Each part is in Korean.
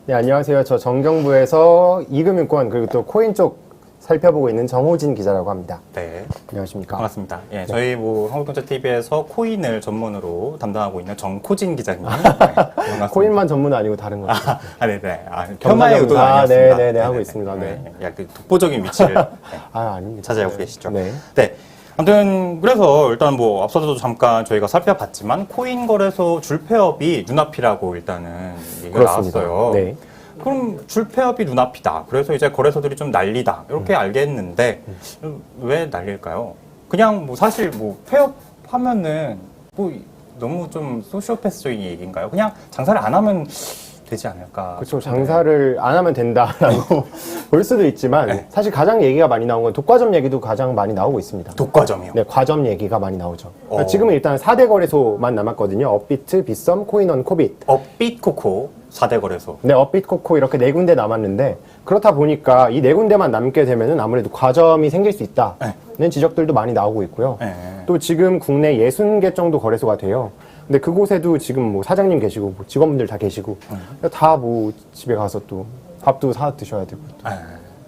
네, 안녕하세요. 저 정경부에서 이금융권 그리고 또 코인 쪽 살펴보고 있는 정호진 기자라고 합니다. 네. 안녕하십니까. 반갑습니다. 예, 네. 저희 한국경제TV에서 코인을 전문으로 담당하고 있는 정코진 기자님. 네, 반갑습니다. 코인만 전문은 아니고 다른 거. 네네. 폄하의 의도는 아니었습니다. 네네네 하고 있습니다. 네. 약간 독보적인 위치를 아닙니다. 차지하고 계시죠. 네. 네. 아무튼 그래서 일단 뭐 앞서도 잠깐 저희가 살펴봤지만 코인 거래소 줄폐업이 눈앞이라고 일단은 얘기가 그렇습니다. 나왔어요. 네. 그럼 줄폐업이 눈앞이다. 그래서 이제 거래소들이 좀 난리다. 이렇게 알겠는데 왜 난릴까요? 그냥 뭐 사실 뭐 폐업하면은 뭐 너무 좀 소시오패스적인 얘기인가요? 그냥 장사를 안 하면 되지 않을까? 그렇죠. 장사를 안 하면 된다라고 볼 수도 있지만 네. 사실 가장 얘기가 많이 나온 건 독과점 얘기도 가장 많이 나오고 있습니다. 독과점이요? 네, 과점 얘기가 많이 나오죠. 지금은 일단 4대 거래소만 남았거든요. 업비트, 빗썸, 코인원, 코빗. 업빛 코코 4대 거래소. 네, 업비트, 코코 이렇게 네 군데 남았는데 그렇다 보니까 이 네 군데만 남게 되면은 아무래도 과점이 생길 수 있다는 지적들도 많이 나오고 있고요. 네. 또 지금 국내 60개 정도 거래소가 돼요. 근데 그곳에도 지금 뭐 사장님 계시고 뭐 직원분들 다 계시고 다 뭐 집에 가서 또 밥도 사 드셔야 되고 또 네.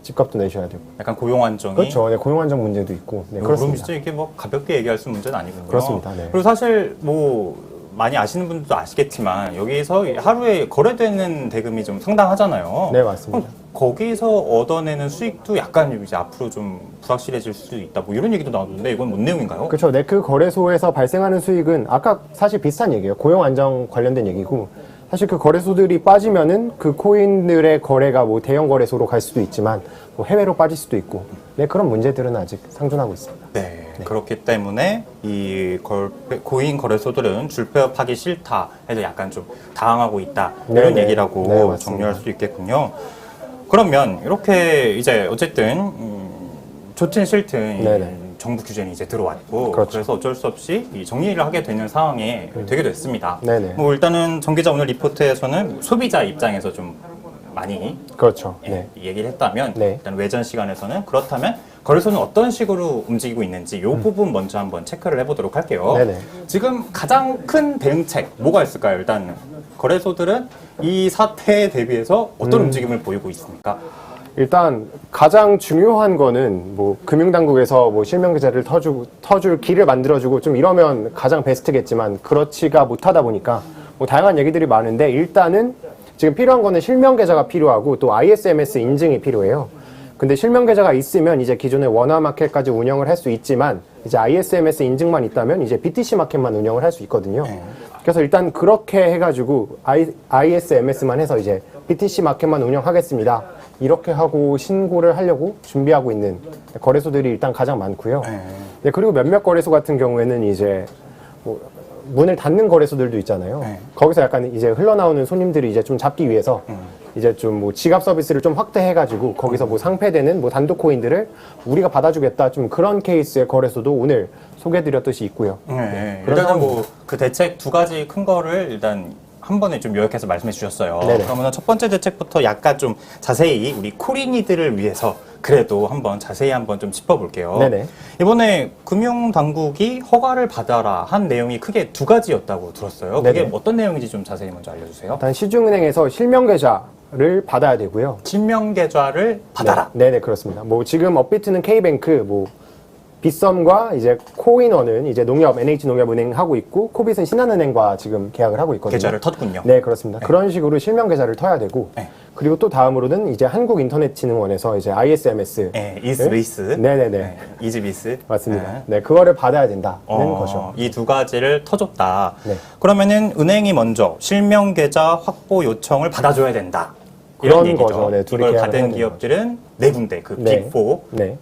집값도 내셔야 되고. 약간 고용 안정이. 그렇죠. 네, 고용 안정 문제도 있고. 네, 그럼 그렇습니다. 진짜 이게 뭐 가볍게 얘기할 수 있는 문제는 아니군요. 그렇습니다. 네. 그리고 사실 뭐 많이 아시는 분들도 아시겠지만 여기서 하루에 거래되는 대금이 좀 상당하잖아요. 네, 맞습니다. 그럼 거기서 얻어내는 수익도 약간 이제 앞으로 좀 불확실해질 수도 있다. 뭐 이런 얘기도 나오는데 이건 뭔 내용인가요? 그렇죠. 네, 그 거래소에서 발생하는 수익은 아까 사실 비슷한 얘기예요. 고용 안정 관련된 얘기고 사실 그 거래소들이 빠지면은 그 코인들의 거래가 뭐 대형 거래소로 갈 수도 있지만 뭐 해외로 빠질 수도 있고 네, 그런 문제들은 아직 상존하고 있습니다. 네, 그렇기 때문에 이 고인 거래소들은 줄폐업하기 싫다 해서 약간 좀 당황하고 있다 이런 네, 얘기라고 네, 맞습니다. 정리할 수 있겠군요. 그러면 이렇게 이제 어쨌든 좋든 싫든 이 네네. 정부 규제는 이제 들어왔고 그렇죠. 그래서 어쩔 수 없이 이 정리를 하게 되는 상황에 되게 됐습니다. 네네. 뭐 일단은 정 기자 오늘 리포트에서는 소비자 입장에서 좀 많이 그렇죠. 예, 네. 얘기를 했다면 네. 일단 외전 시간에서는 그렇다면 거래소는 어떤 식으로 움직이고 있는지 이 부분 먼저 한번 체크를 해보도록 할게요. 네네. 지금 가장 큰 대응책 뭐가 있을까요? 일단 거래소들은 이 사태에 대비해서 어떤 움직임을 보이고 있습니까? 일단 가장 중요한 거는 뭐 금융당국에서 뭐 실명계좌를 터줄 길을 만들어주고 좀 이러면 가장 베스트겠지만 그렇지가 못하다 보니까 뭐 다양한 얘기들이 많은데 일단은 지금 필요한 거는 실명계좌가 필요하고 또 ISMS 인증이 필요해요. 근데 실명계좌가 있으면 이제 기존의 원화마켓까지 운영을 할 수 있지만 이제 ISMS 인증만 있다면 이제 BTC 마켓만 운영을 할 수 있거든요. 그래서 일단 그렇게 해가지고 ISMS만 해서 이제 BTC 마켓만 운영하겠습니다. 이렇게 하고 신고를 하려고 준비하고 있는 거래소들이 일단 가장 많고요. 네, 그리고 몇몇 거래소 같은 경우에는 이제 뭐 문을 닫는 거래소들도 있잖아요. 거기서 약간 이제 흘러나오는 손님들이 이제 좀 잡기 위해서 이제 좀 뭐 지갑 서비스를 좀 확대해가지고 거기서 뭐 상폐되는 뭐 단독 코인들을 우리가 받아주겠다 좀 그런 케이스의 거래소도 오늘 소개해드렸듯이 있고요. 네, 그런 일단은 뭐 그 대책 두 가지 큰 거를 일단 한 번에 좀 요약해서 말씀해 주셨어요. 네네. 그러면 첫 번째 대책부터 약간 좀 자세히 우리 코린이들을 위해서 그래도 한번 자세히 한번 좀 짚어볼게요. 네네. 이번에 금융당국이 허가를 받아라 한 내용이 크게 두 가지였다고 들었어요. 그게 네네. 어떤 내용인지 좀 자세히 먼저 알려주세요. 일단 시중은행에서 실명계좌를 받아야 되고요. 실명계좌를 받아라. 네네, 그렇습니다. 뭐 지금 업비트는 K뱅크, 뭐 빗썸과 이제 코인원은 이제 농협, NH농협은행 하고 있고 코빗은 신한은행과 지금 계약을 하고 있거든요. 계좌를 텄군요. 네, 그렇습니다. 그런 식으로 실명계좌를 터야 되고 네. 그리고 또 다음으로는 이제 한국인터넷진흥원에서 이제 ISMS 네, 이스비스. 네네네. 이즈비스. 맞습니다. 네, 그거를 받아야 된다는 거죠. 이 두 가지를 터줬다. 네. 그러면은 은행이 먼저 실명계좌 확보 요청을 받아줘야 된다. 그런 이런 얘기죠. 거죠. 네, 둘이 이걸 계약을 해야 받은 기업들은 네 군데, 그 네. 빅4, 네.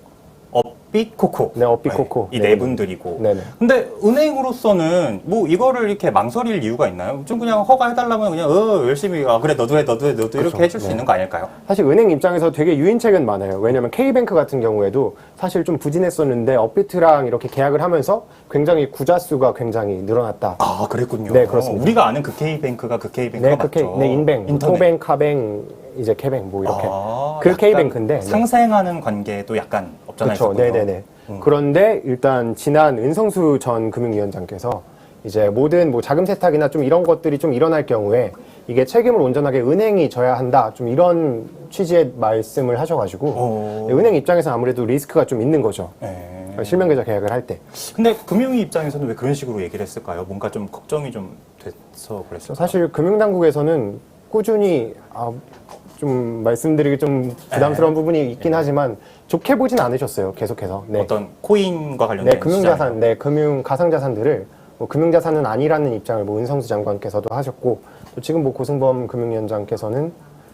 업빛 코코. 네, 업빛 코코. 이 네. 네 분들이고. 네네. 근데 은행으로서는 뭐 이거를 이렇게 망설일 이유가 있나요? 좀 그냥 허가해달라면 그냥 열심히 그래 너도 해 이렇게 해줄 수 네. 있는 거 아닐까요? 사실 은행 입장에서 되게 유인책은 많아요. 왜냐면 K뱅크 같은 경우에도 사실 좀 부진했었는데 업비트랑 이렇게 계약을 하면서 굉장히 구자수가 굉장히 늘어났다. 아 그랬군요. 네, 그렇습니다. 우리가 아는 그 K뱅크가 그 K뱅크가 네, 맞죠? 네, 인뱅, 인터넷. 토뱅, 카뱅, 이제 K뱅 뭐 이렇게 그 약간 K뱅크인데 네. 상생하는 관계도 약간 없잖아요. 그렇죠. 네네네. 그런데 일단 지난 은성수 전 금융위원장께서 이제 모든 뭐 자금 세탁이나 좀 이런 것들이 좀 일어날 경우에 이게 책임을 온전하게 은행이 져야 한다. 좀 이런 취지의 말씀을 하셔가지고 은행 입장에서 아무래도 리스크가 좀 있는 거죠. 네. 실명계좌 계약을 할 때. 근데 금융위 입장에서는 왜 그런 식으로 얘기를 했을까요? 뭔가 좀 걱정이 좀 돼서 그랬어요. 사실 금융당국에서는 꾸준히 좀 말씀드리기 좀 부담스러운 부분이 있긴 하지만 좋게 보진 않으셨어요. 계속해서. 네. 어떤 코인과 관련된 네, 금융자산, 네, 가상자산들을 뭐 금융자산은 아니라는 입장을 뭐 은성수 장관께서도 하셨고 또 지금 뭐 고승범 금융위원장께서는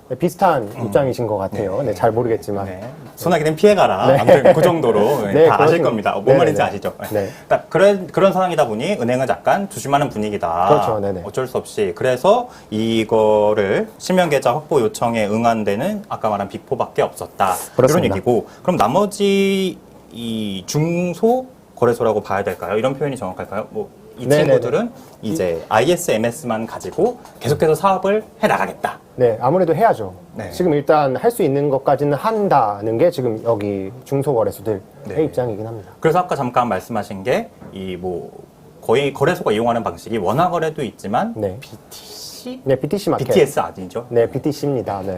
네, 비슷한 입장이신 것 같아요. 네, 잘 모르겠지만. 네. 소나기는 피해가라. 네. 아무튼 그 정도로 네, 다 아실 그렇습니다. 겁니다. 뭔 네네네. 말인지 아시죠? 네. 딱 그런 상황이다 보니 은행은 약간 조심하는 분위기다. 그렇죠. 네네. 어쩔 수 없이. 그래서 이거를 실명계좌 확보 요청에 응한 데는 아까 말한 빅4밖에 없었다. 그렇습니다. 이런 얘기고. 그럼 나머지 이 중소 거래소라고 봐야 될까요? 이런 표현이 정확할까요? 뭐 이 네네네. 친구들은 이제 ISMS만 가지고 계속해서 사업을 해 나가겠다. 네, 아무래도 해야죠. 네. 지금 일단 할 수 있는 것까지는 한다는 게 지금 여기 중소거래소들의 네. 입장이긴 합니다. 그래서 아까 잠깐 말씀하신 게 이 뭐 거의 거래소가 이용하는 방식이 원화거래도 있지만 네. BTC, 네, BTC 마켓. BTS 아니죠? 네, BTC입니다. 네.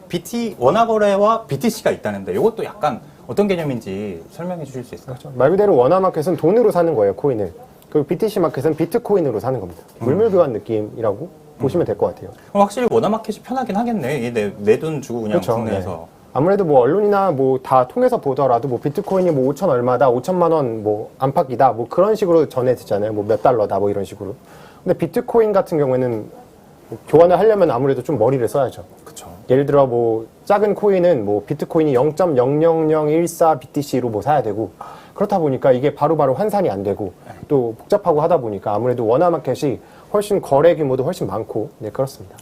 BT 원화거래와 BTC가 있다는데 이것도 약간 어떤 개념인지 설명해 주실 수 있을까요? 그렇죠. 말 그대로 원화마켓은 돈으로 사는 거예요, 코인을. 그리고 BTC 마켓은 비트코인으로 사는 겁니다. 물물 교환 느낌이라고 보시면 될 것 같아요. 그럼 확실히 원화마켓이 편하긴 하겠네. 내 돈 주고 그냥 그렇죠. 국내에서. 네. 아무래도 뭐 언론이나 뭐 다 통해서 보더라도 뭐 비트코인이 뭐 5천 얼마다, 5천만 원 뭐 안팎이다, 뭐 그런 식으로 전해지잖아요. 뭐 몇 달러다, 뭐 이런 식으로. 근데 비트코인 같은 경우에는 뭐 교환을 하려면 아무래도 좀 머리를 써야죠. 그렇죠. 예를 들어 뭐 작은 코인은 뭐 비트코인이 0.00014 BTC로 뭐 사야 되고 그렇다 보니까 이게 바로바로 환산이 안 되고 또 복잡하고 하다 보니까 아무래도 원화마켓이 훨씬 거래 규모도 훨씬 많고 네 그렇습니다.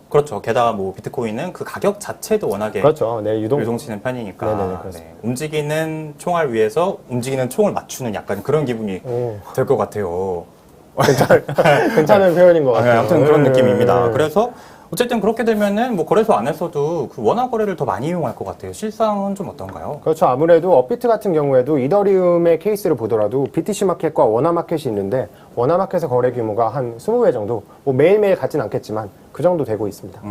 그렇죠. 게다가 뭐 비트코인은 그 가격 자체도 워낙에 그렇죠. 네 유동치는 편이니까 네네, 그렇습니다. 네. 움직이는 총알 위에서 움직이는 총을 맞추는 약간 그런 기분이 될 것 같아요. 괜찮은 표현인 것 같아요. 아무튼 그런 네. 느낌입니다. 그래서 어쨌든 그렇게 되면은 뭐 거래소 안에서도 그 원화 거래를 더 많이 이용할 것 같아요. 실상은 좀 어떤가요? 그렇죠. 아무래도 업비트 같은 경우에도 이더리움의 케이스를 보더라도 BTC 마켓과 원화 마켓이 있는데 원화 마켓의 거래 규모가 한 20배 정도 뭐 매일매일 같진 않겠지만 그 정도 되고 있습니다.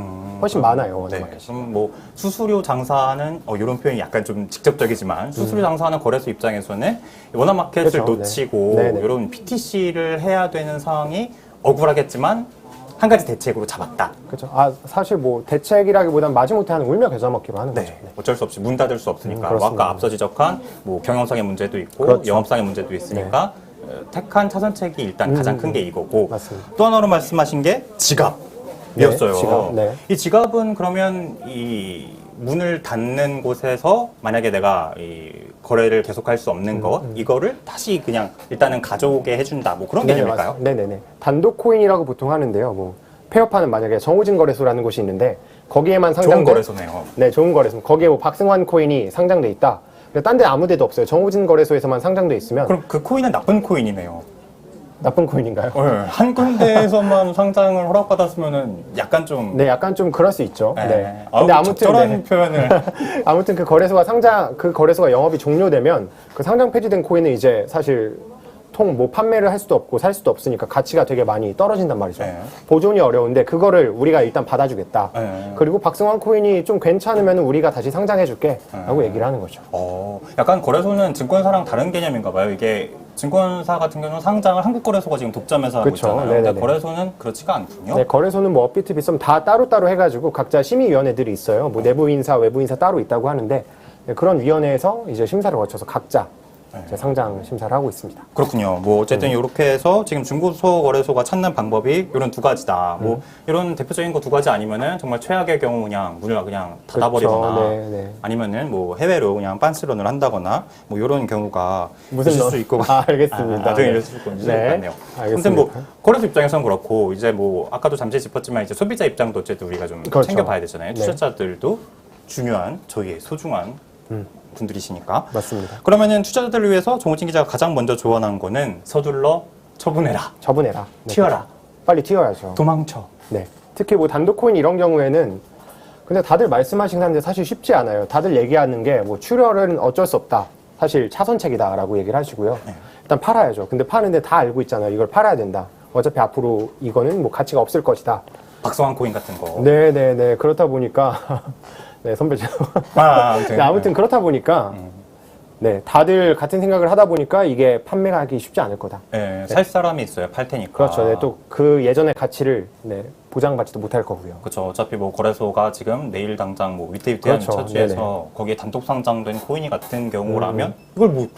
훨씬 많아요. 원화 네. 마켓이. 그럼 뭐 수수료 장사하는 이런 표현이 약간 좀 직접적이지만 수수료 장사하는 거래소 입장에서는 원화 마켓을 그렇죠. 놓치고 네. 네네. 이런 BTC를 해야 되는 상황이 억울하겠지만 한 가지 대책으로 잡았다. 그렇죠. 사실 뭐 대책이라기보단 마지못해 하는 울며 겨자 먹기로 하는 거죠. 네. 어쩔 수 없이 문 닫을 수 없으니까 그렇습니다. 아까 앞서 지적한 뭐 경영상의 문제도 있고 그렇죠. 영업상의 문제도 있으니까 택한 차선책이 일단 가장 큰 게 이거고 맞습니다. 또 하나로 말씀하신 게 지갑이었어요. 네, 지갑, 네. 이 지갑은 그러면 이 문을 닫는 곳에서 만약에 내가 이 거래를 계속할 수 없는 것 이거를 다시 그냥 일단은 가져오게 해준다 뭐 그런 개념일까요? 맞습니다. 네네네. 단독 코인이라고 보통 하는데요. 뭐 폐업하는 만약에 정호진 거래소라는 곳이 있는데 거기에만 좋은 상장된 거래소네요. 네, 좋은 거래소. 거기에 뭐 박승환 코인이 상장돼 있다. 딴 데 아무 데도 없어요. 정호진 거래소에서만 상장돼 있으면 그럼 그 코인은 나쁜 코인이네요. 나쁜 코인인가요? 한 군데에서만 상장을 허락받았으면은 약간 좀 네, 약간 좀 그럴 수 있죠. 네. 근데 아무튼 적절한 네. 표현을 아무튼 그 거래소가 영업이 종료되면 그 상장 폐지된 코인은 이제 사실 뭐 판매를 할 수도 없고 살 수도 없으니까 가치가 되게 많이 떨어진단 말이죠. 네. 보존이 어려운데 그거를 우리가 일단 받아주겠다. 네. 그리고 박승환 코인이 좀 괜찮으면 우리가 다시 상장해줄게 라고 얘기를 하는 거죠. 약간 거래소는 증권사랑 다른 개념인가 봐요. 이게 증권사 같은 경우는 상장을 한국거래소가 지금 독점해서 하고 그쵸. 있잖아요. 네네네. 근데 거래소는 그렇지가 않군요. 네, 거래소는 뭐 업비트 비썸 다 따로따로 해가지고 각자 심의위원회들이 있어요. 뭐 내부 인사, 외부 인사 따로 있다고 하는데 네, 그런 위원회에서 이제 심사를 거쳐서 각자 이제 상장 심사를 하고 있습니다. 그렇군요. 뭐 어쨌든 이렇게 해서 지금 중고소 거래소가 찾는 방법이 이런 두 가지다. 뭐 이런 대표적인 거 두 가지 아니면은 정말 최악의 경우 그냥 문을 그냥 닫아버리거나 그렇죠. 네. 아니면은 뭐 해외로 그냥 빤스런을 한다거나 뭐 이런 경우가 무슨 있을 수 있고 알겠습니다. 나중에 네. 있을 것 네. 같네요. 알겠습니다. 아무튼 뭐 거래소 입장에서는 그렇고 이제 뭐 아까도 잠시 짚었지만 이제 소비자 입장도 어쨌든 우리가 좀 그렇죠. 챙겨봐야 되잖아요. 네. 투자자들도 중요한 저희의 소중한 분들이시니까. 맞습니다. 그러면은 투자자들을 위해서 정우진 기자가 가장 먼저 조언한 거는 서둘러 처분해라. 처분해라. 네, 튀어라. 빨리 튀어야죠. 도망쳐. 네. 특히 뭐 단독 코인 이런 경우에는 근데 다들 말씀하시긴 하는데 사실 쉽지 않아요. 다들 얘기하는 게 뭐 출혈은 어쩔 수 없다. 사실 차선책이다라고 얘기를 하시고요. 일단 팔아야죠. 근데 파는데 다 알고 있잖아요. 이걸 팔아야 된다. 어차피 앞으로 이거는 뭐 가치가 없을 것이다. 박성환 코인 같은 거. 네네네. 그렇다 보니까 네 선배님. 아무튼, 네, 아무튼 그렇다 보니까 네 다들 같은 생각을 하다 보니까 이게 판매가 하기 쉽지 않을 거다. 네, 살 사람이 있어야 팔 테니까. 그렇죠. 네, 또 그 예전의 가치를 네, 보장받지도 못할 거고요. 그렇죠. 어차피 뭐 거래소가 지금 내일 당장 뭐 위태위태한 그렇죠. 처지에서 거기에 단독 상장된 코인이 같은 경우라면 이걸 뭐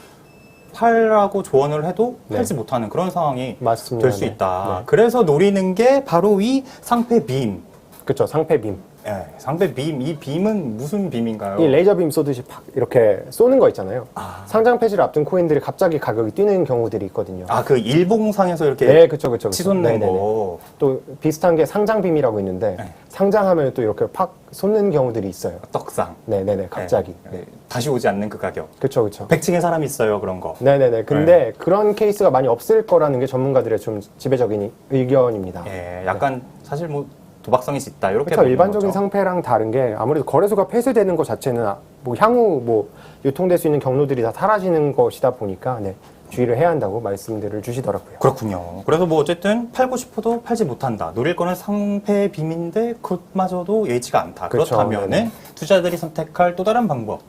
팔라고 조언을 해도 네. 팔지 못하는 그런 상황이 맞습니다. 될 수 네. 있다. 네. 그래서 노리는 게 바로 이 상패 빔. 그렇죠. 상패빔. 예, 상패 빔. 이 빔은 무슨 빔인가요? 이 레이저빔 쏘듯이 팍 이렇게 쏘는 거 있잖아요. 아. 상장 폐지를 앞둔 코인들이 갑자기 가격이 뛰는 경우들이 있거든요. 아, 그 일봉상에서 이렇게 네, 그렇죠, 그렇죠. 치솟는 거. 또 비슷한 게 상장빔이라고 있는데 네. 상장하면 또 이렇게 팍 솟는 경우들이 있어요. 떡상. 네네네, 갑자기. 네. 다시 오지 않는 그 가격. 그렇죠, 그렇죠. 100층에 사람이 있어요, 그런 거. 네네네. 근데 그런 케이스가 많이 없을 거라는 게 전문가들의 좀 지배적인 의견입니다. 예, 약간 사실 뭐 도박성이 짙다 이렇게 그렇죠. 보는 일반적인 거죠. 상패랑 다른 게 아무래도 거래소가 폐쇄되는 것 자체는 뭐 향후 뭐 유통될 수 있는 경로들이 다 사라지는 것이다 보니까 네, 주의를 해야 한다고 말씀들을 주시더라고요. 그렇군요. 그래서 뭐 어쨌든 팔고 싶어도 팔지 못한다. 노릴 거는 상패 빔인데 그것마저도 예의치가 않다. 그렇죠. 그렇다면은 네네. 투자자들이 선택할 또 다른 방법.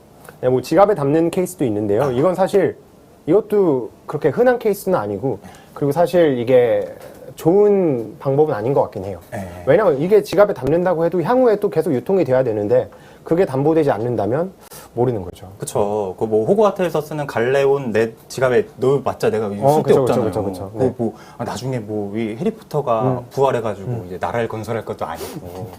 네, 뭐 지갑에 담는 케이스도 있는데요. 이건 사실 이것도 그렇게 흔한 케이스는 아니고 그리고 사실 이게 좋은 방법은 아닌 것 같긴 해요. 예. 왜냐면 이게 지갑에 담는다고 해도 향후에 또 계속 유통이 돼야 되는데 그게 담보되지 않는다면 모르는 거죠. 그쵸. 그 뭐 호그와트에서 쓰는 갈레온 내 지갑에 넣어봤자 내가 쓸데 그쵸, 없잖아요. 그쵸, 그쵸. 그 네. 뭐 나중에 뭐 이 해리포터가 부활해가지고 이제 나라를 건설할 것도 아니고.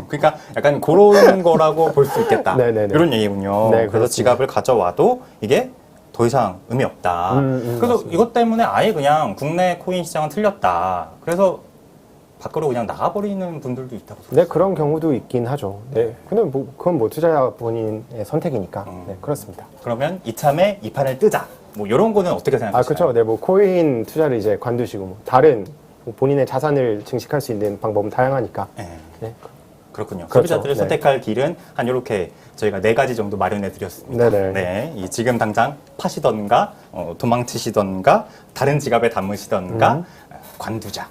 그러니까 약간 그런 거라고 볼 수 있겠다. 네네네. 이런 얘기군요. 네, 그래서 그렇습니다. 지갑을 가져와도 이게 더 이상 의미 없다. 그래서 맞습니다. 이것 때문에 아예 그냥 국내 코인 시장은 틀렸다. 그래서 밖으로 그냥 나가버리는 분들도 있다고. 네, 그런 경우도 있긴 하죠. 네. 근데 뭐, 그건 뭐 투자자 본인의 선택이니까. 네, 그렇습니다. 그러면 이참에 이 판을 뜨자. 뭐 이런 거는 어떻게 생각하시나요? 아, 그렇죠. 네, 뭐 코인 투자를 이제 관두시고 뭐 다른 뭐 본인의 자산을 증식할 수 있는 방법은 다양하니까. 네. 네. 그렇군요. 그렇죠. 소비자들을 네. 선택할 길은 한 이렇게 저희가 4가지 정도 마련해 드렸습니다. 네네. 네, 이 지금 당장 파시던가 도망치시던가 다른 지갑에 담으시던가 관두자.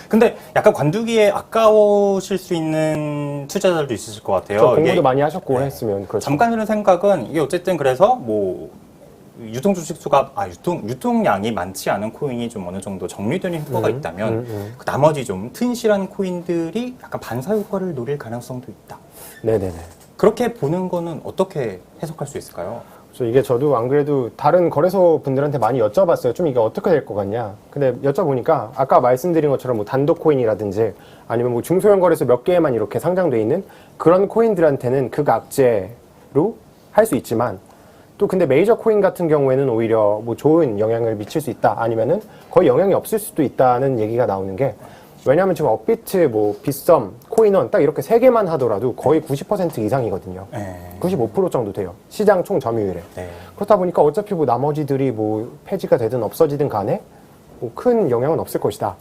근데 약간 관두기에 아까우실 수 있는 투자자들도 있으실 것 같아요. 저 공부도 이게 많이 하셨고 네. 했으면 그렇죠. 잠깐 드는 생각은 이게 어쨌든 그래서 뭐 유통 주식 수가 유통량이 많지 않은 코인이 좀 어느 정도 정리되는 효과가 있다면 그 나머지 좀 튼실한 코인들이 약간 반사 효과를 노릴 가능성도 있다. 네네네. 그렇게 보는 거는 어떻게 해석할 수 있을까요? 그래서 이게 저도 안 그래도 다른 거래소 분들한테 많이 여쭤봤어요. 좀 이게 어떻게 될 것 같냐. 근데 여쭤보니까 아까 말씀드린 것처럼 뭐 단독 코인이라든지 아니면 뭐 중소형 거래소 몇 개에만 이렇게 상장돼 있는 그런 코인들한테는 극악재로 할 수 있지만 또 근데 메이저 코인 같은 경우에는 오히려 뭐 좋은 영향을 미칠 수 있다. 아니면은 거의 영향이 없을 수도 있다는 얘기가 나오는 게 왜냐하면 지금 업비트, 뭐 빗썸, 코인원 딱 이렇게 세 개만 하더라도 거의 90% 이상이거든요. 네. 95% 정도 돼요. 시장 총 점유율에. 네. 그렇다 보니까 어차피 뭐 나머지들이 뭐 폐지가 되든 없어지든 간에 뭐 큰 영향은 없을 것이다.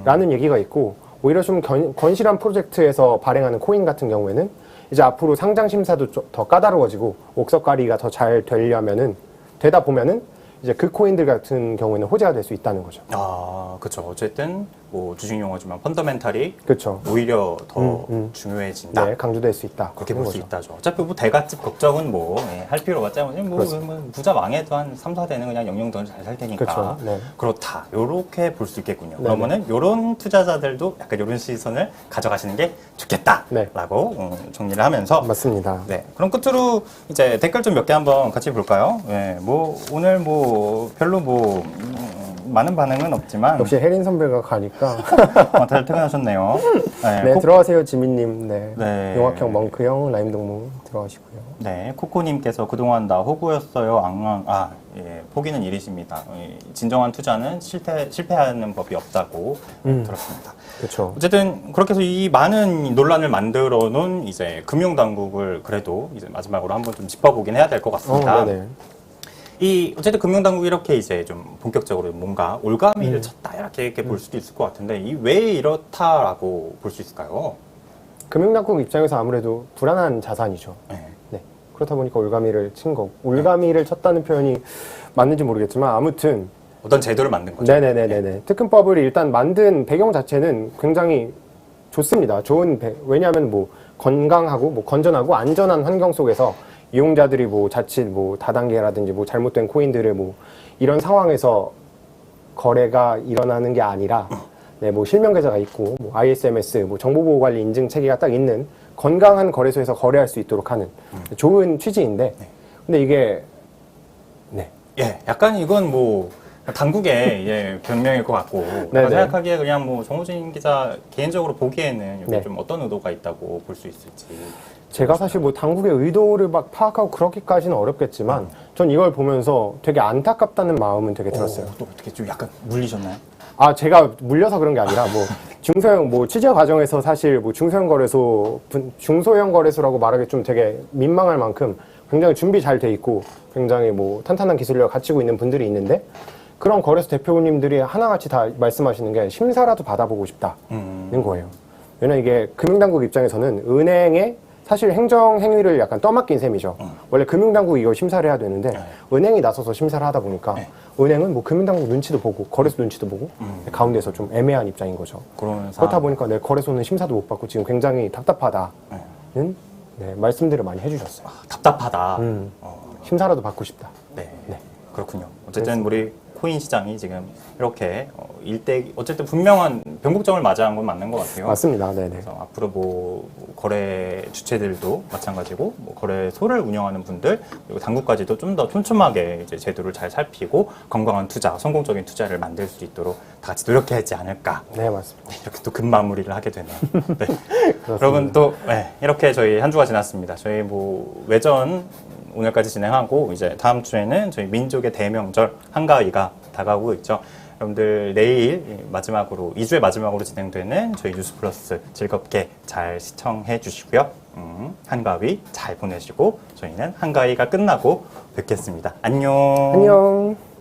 라는 얘기가 있고 오히려 좀 건실한 프로젝트에서 발행하는 코인 같은 경우에는 이제 앞으로 상장 심사도 더 까다로워지고 옥석가리가 더 잘 되려면은 되다 보면은 이제 그 코인들 같은 경우에는 호재가 될 수 있다는 거죠. 아, 그렇죠. 어쨌든 뭐 주식 용어지만 펀더멘탈이 그렇죠. 오히려 더 중요해진다. 네, 강조될 수 있다. 그렇게 그런 볼 수 거죠. 있다죠. 어차피 뭐 대갓집 걱정은 뭐 할 필요가 없잖아요. 뭐 그렇습니다. 부자 망해도 한 3, 4대는 그냥 영영돈 잘 살 테니까. 그렇죠. 네. 그렇다. 요렇게 볼 수 있겠군요. 네네. 그러면은 요런 투자자들도 약간 요런 시선을 가져가시는 게 좋겠다. 네. 라고 정리를 하면서 맞습니다. 네. 그럼 끝으로 이제 댓글 좀 몇 개 한번 같이 볼까요? 네. 뭐 오늘 뭐 별로 뭐 많은 반응은 없지만 역시 혜린 선배가 가니까. 다들 퇴근하셨네요. 네. 네, 코- 들어가세요, 지민님. 네. 네. 용학형, 멍크형, 라임동무 들어가시고요. 네, 코코님께서 그동안 나 호구였어요. 앙앙. 아, 예, 포기는 일이십니다. 진정한 투자는 실패하는 법이 없다고 들었습니다. 그렇죠. 어쨌든 그렇게 해서 이 많은 논란을 만들어 놓은 이제 금융당국을 그래도 이제 마지막으로 한번 좀 짚어보긴 해야 될 것 같습니다. 네네. 이 어쨌든 금융당국이 이렇게 이제 좀 본격적으로 뭔가 올가미를 쳤다 이렇게 볼 수도 있을 것 같은데 이 왜 이렇다라고 볼 수 있을까요? 금융당국 입장에서 아무래도 불안한 자산이죠. 네. 네. 그렇다 보니까 올가미를 친 거고. 올가미를 쳤다는 표현이 맞는지 모르겠지만 아무튼 어떤 제도를 만든 거죠. 네네네네. 특근법을 일단 만든 배경 자체는 굉장히 좋습니다. 왜냐하면 뭐 건강하고 뭐 건전하고 안전한 환경 속에서 이용자들이 뭐 자칫 뭐 다단계라든지 뭐 잘못된 코인들을 뭐 이런 상황에서 거래가 일어나는 게 아니라 네, 뭐 실명 계좌가 있고 뭐 ISMS 뭐 정보보호관리 인증 체계가 딱 있는 건강한 거래소에서 거래할 수 있도록 하는 좋은 취지인데 근데 이게 네. 예, 약간 이건 뭐 당국의 예, 변명일 것 같고 제가 생각하기에 그냥 뭐 정호진 기자 개인적으로 보기에는 여기 네. 좀 어떤 의도가 있다고 볼 수 있을지. 제가 사실 뭐 당국의 의도를 막 파악하고 그렇게까지는 어렵겠지만 전 이걸 보면서 되게 안타깝다는 마음은 되게 들었어요. 또 어떻게 좀 약간 물리셨나요? 아, 제가 물려서 그런 게 아니라 뭐 중소형 뭐 취재 과정에서 사실 뭐 중소형 거래소라고 말하기 좀 되게 민망할 만큼 굉장히 준비 잘 돼 있고 굉장히 뭐 탄탄한 기술력을 갖추고 있는 분들이 있는데 그런 거래소 대표님들이 하나같이 다 말씀하시는 게 심사라도 받아보고 싶다는 거예요. 왜냐면 이게 금융당국 입장에서는 은행에 사실 행정 행위를 약간 떠맡긴 셈이죠. 원래 금융당국이 이걸 심사를 해야 되는데 은행이 나서서 심사를 하다 보니까 은행은 뭐 금융당국 눈치도 보고 거래소 눈치도 보고 가운데서 좀 애매한 입장인 거죠. 그렇다 보니까 내 거래소는 심사도 못 받고 지금 굉장히 답답하다는 네, 말씀들을 많이 해주셨어요. 답답하다. 심사라도 받고 싶다. 네. 그렇군요. 어쨌든 우리 코인 시장이 지금 이렇게 어쨌든 분명한 변곡점을 맞이한 건 맞는 것 같아요. 맞습니다. 네네. 그래서 앞으로 뭐 거래 주체들도 마찬가지고 뭐 거래소를 운영하는 분들 그리고 당국까지도 좀 더 촘촘하게 이제 제도를 잘 살피고 건강한 투자, 성공적인 투자를 만들 수 있도록 다 같이 노력해야 하지 않을까. 네, 맞습니다. 이렇게 또 금마무리를 하게 되네요. 네. 여러분 또 이렇게 저희 한 주가 지났습니다. 저희 뭐 외전 오늘까지 진행하고 이제 다음 주에는 저희 민족의 대명절 한가위가 다가오고 있죠. 여러분들 내일 마지막으로 2주의 마지막으로 진행되는 저희 뉴스 플러스 즐겁게 잘 시청해 주시고요. 한가위 잘 보내시고 저희는 한가위가 끝나고 뵙겠습니다. 안녕. 안녕.